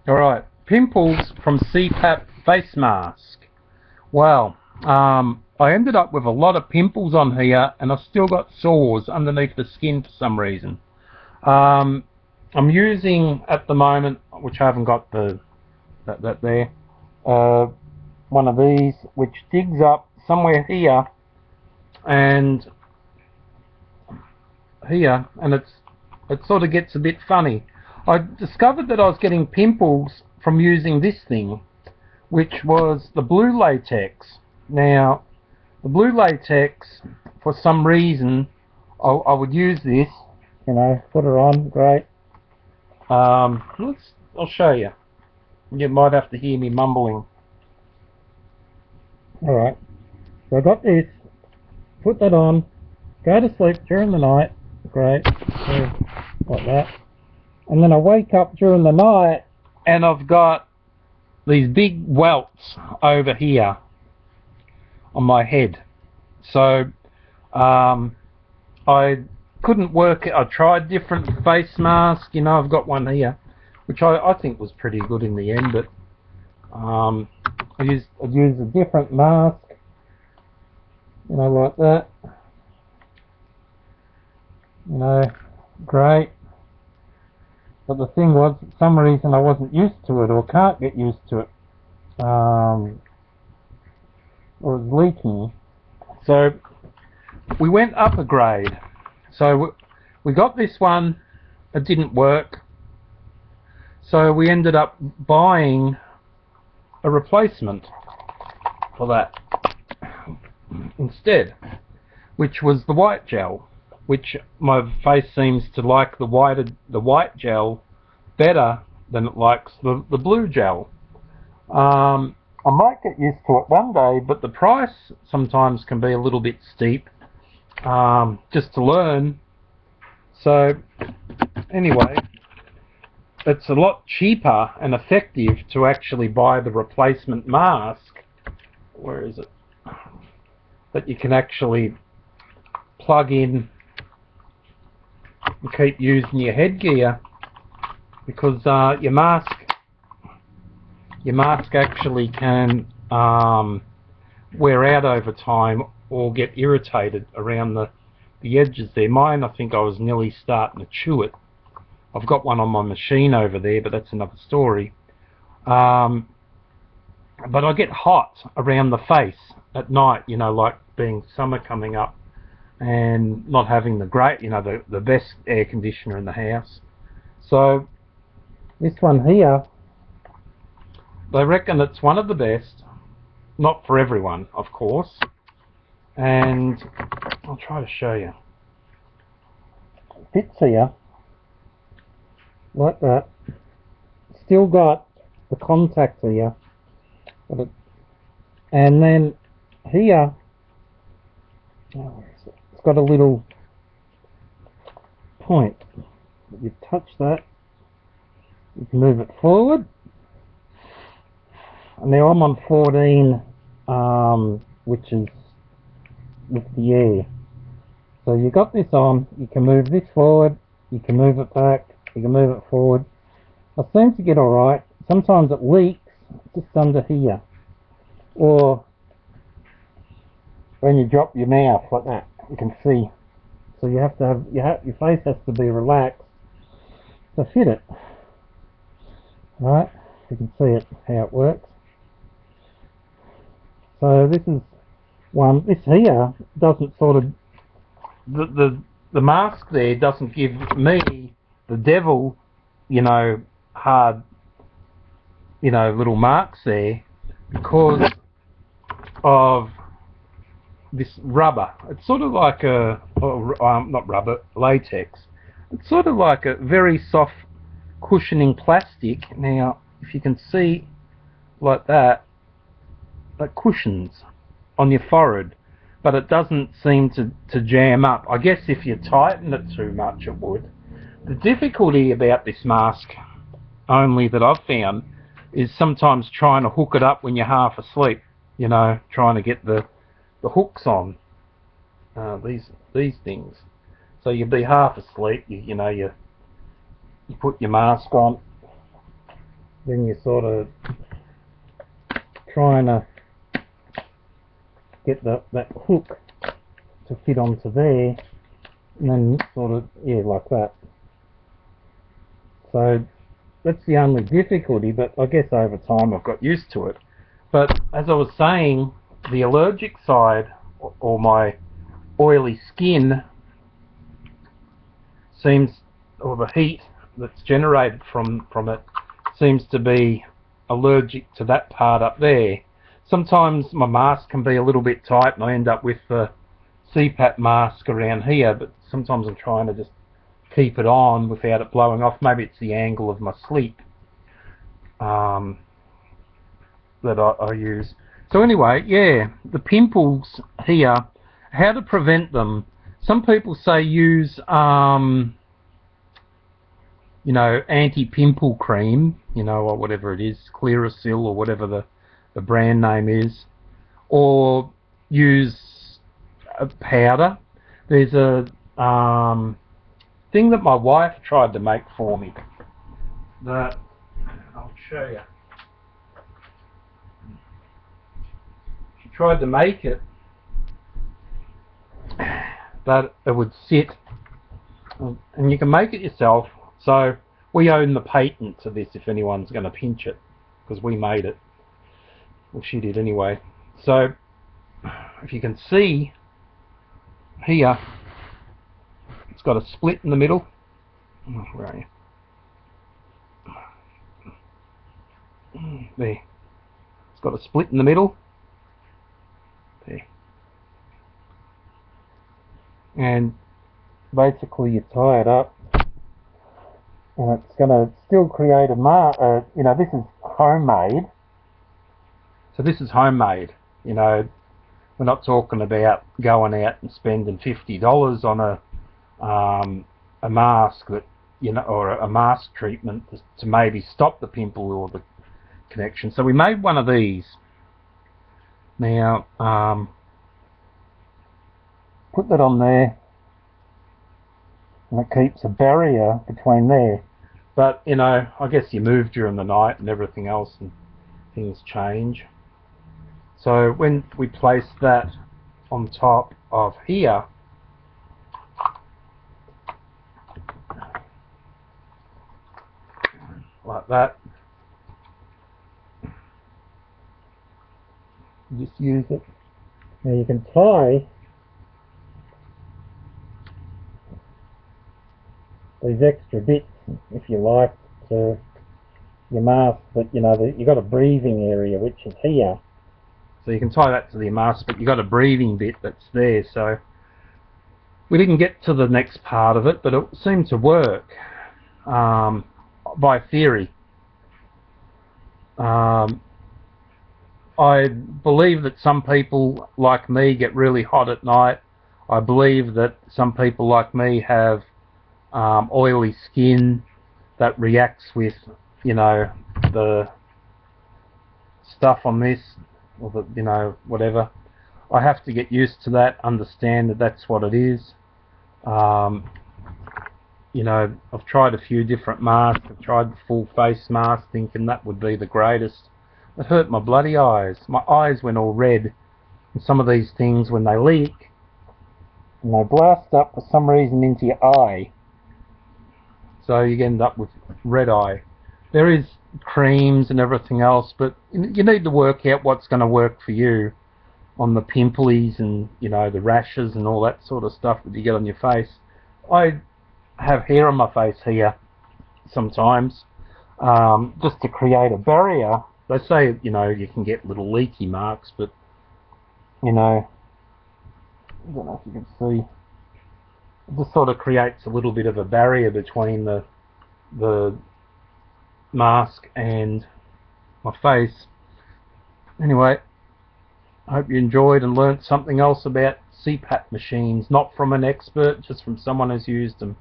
Alright, Pimples from CPAP face mask. Well, I ended up with a lot of pimples on here, and I've still got sores underneath the skin for some reason. I'm using at the moment, which I haven't got that there, one of these which digs up somewhere here and here, and it sort of gets a bit funny. I discovered that I was getting pimples from using this thing, which was the blue latex. Now, the blue latex, for some reason, I would use this, put her on, great. I'll show you. You might have to hear me mumbling. Alright, so I got this, put that on, go to sleep during the night, great, like that. And then I wake up during the night and I've got these big welts over here on my head. So I couldn't work it. I tried different face masks. I've got one here which I think was pretty good in the end, but I used a different mask, like that, great. But the thing was, for some reason I wasn't used to it, or can't get used to it, or it was leaking. So we went up a grade. So we got this one, it didn't work. So we ended up buying a replacement for that instead, which was the white gel, which my face seems to like the white gel better than it likes the blue gel. I might get used to it one day, but the price sometimes can be a little bit steep, just to learn. So anyway, it's a lot cheaper and effective to actually buy the replacement mask. Where is it? That you can actually plug in and keep using your headgear, because your mask actually can wear out over time or get irritated around the edges there. Mine, I think I was nearly starting to chew it. I've got one on my machine over there, but that's another story. But I get hot around the face at night, like being summer coming up and not having the great, the best air conditioner in the house. So this one here, they reckon it's one of the best. Not for everyone, of course. And I'll try to show you. It fits here like that. Still got the contact here, and then here, it's got a little point. You touch that, you can move it forward. And now I'm on 14, which is with the air. So you got this on, you can move this forward, you can move it back, you can move it forward. I seem to get alright. Sometimes it leaks just under here, or when you drop your mouth like that, you can see. So you have to have your face has to be relaxed to fit it. Right, you can see it how it works. So this is one. This here doesn't sort of the mask there doesn't give me the devil, hard, little marks there, because of this rubber. It's sort of like not rubber, latex. It's sort of like a very soft cushioning plastic. Now, if you can see like that, that cushions on your forehead, but it doesn't seem to jam up. I guess if you tighten it too much, it would. The difficulty about this mask, only that I've found, is sometimes trying to hook it up when you're half asleep. Trying to get the hooks on these things. So you'd be half asleep. You put your mask on, then you're sort of trying to get that hook to fit onto there, and then sort of, yeah, like that. So that's the only difficulty, but I guess over time I've got used to it. But as I was saying, the allergic side, or my oily skin, seems, or the heat that's generated from it seems to be allergic to that part up there. Sometimes my mask can be a little bit tight and I end up with the CPAP mask around here, but sometimes I'm trying to just keep it on without it blowing off. Maybe it's the angle of my sleep that I use. So anyway, yeah, the pimples here, how to prevent them. Some people say use you know, anti-pimple cream, you know, or whatever it is, Clearasil or whatever the brand name is, or use a powder. There's a thing that my wife tried to make for me that I'll show you. She tried to make it that it would sit, and you can make it yourself. So we own the patent to this if anyone's going to pinch it, because we made it. Well, she did anyway. So if you can see here, it's got a split in the middle. Oh, where are you? There. It's got a split in the middle. There. And basically you tie it up, and it's going to still create a you know, this is homemade. So this is homemade. You know, we're not talking about going out and spending $50 on a mask that, you know, or a mask treatment to maybe stop the pimple or the connection. So we made one of these. Now, put that on there, and it keeps a barrier between there. But, you know, I guess you move during the night and everything else, and things change. So when we place that on top of here, like that, you just use it. Now you can tie these extra bits, if you like, to your mask, but you know, you've got a breathing area which is here, so you can tie that to the mask, but you've got a breathing bit that's there. So we didn't get to the next part of it, but it seemed to work by theory. I believe that some people like me get really hot at night. I believe that some people like me have oily skin that reacts with, you know, the stuff on this, or the, you know, whatever. I have to get used to that, understand that that's what it is. You know, I've tried a few different masks. I've tried the full face mask thinking that would be the greatest. It hurt my bloody eyes. My eyes went all red. And some of these things, when they leak and they blast up for some reason into your eye, so you end up with red eye. There is creams and everything else, but you need to work out what's going to work for you on the pimples and, you know, the rashes and all that sort of stuff that you get on your face. I have hair on my face here sometimes, just to create a barrier. They say, you know, you can get little leaky marks, but, you know, I don't know if you can see. It just sort of creates a little bit of a barrier between the mask and my face. Anyway, I hope you enjoyed and learnt something else about CPAP machines, not from an expert, just from someone who's used them.